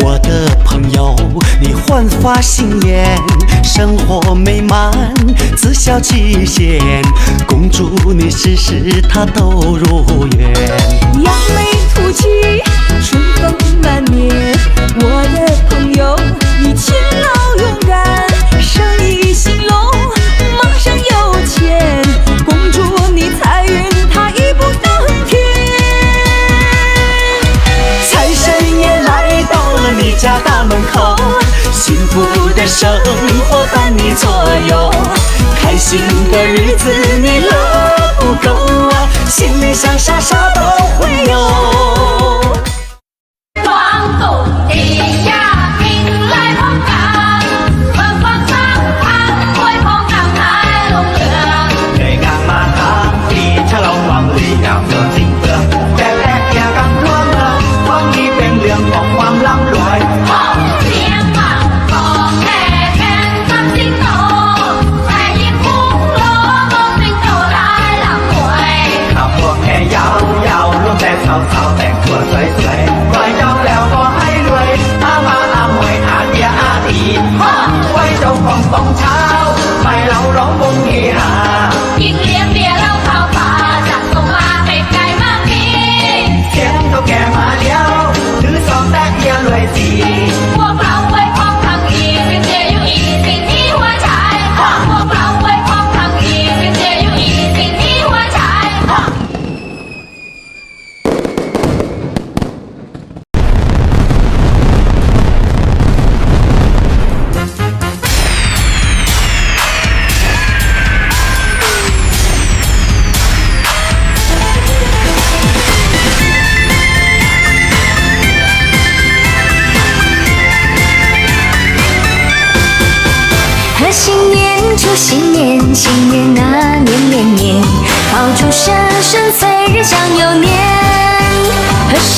我的朋友，你焕发新颜，生活美满，自笑其间。恭祝你事事它都如愿，扬眉吐气，春风满面。我的朋友，你勤劳勇敢，生意兴隆，马上有钱。恭祝你财运它一步登天。财神爷来到了你家大门口，幸福的生活伴你左右，开心的日子你乐不够啊，心里想啥啥都会有。广东地呀，迎来捧场，芬芳长长，會捧場太龍亮。ngày càng mà tháng thì cha lòng hoàng lì càng giờ chính tượng đẹp đẹp kia càng luôn hơn quang đi bên đường vòng quang lắm rồi 好天啊，我嘅天生星座，在迎風羅我星座來臨會。ขับพวกแค่ยาวๆลูกแต่สาวๆแต่งตัวสวยๆปล่อยเจ้าแล้วก็ให้รวยอามาอามวยอาเดียอาดีไว้เจ้าของต้องเช้าไปเราร้องวงเฮฮา ยิ่งเลี้ยงเบียร์เหล้าข้าวปลาจัดส่งมาเป็ดไก่มากมี เสียงเท่าแก่มาแล้วถือซองแต่เอียรวยสี พวกเราไว้พร้อมทำอีกเป็นเจอยู่อีกสิ่งที่หัวใจพวกเราไว้พร้อมทำอีกเป็นเจอยู่อีกสิ่งที่หัวใจ 贺新年，祝新年，新年啊年年年，爆竹声声催人想又年。贺新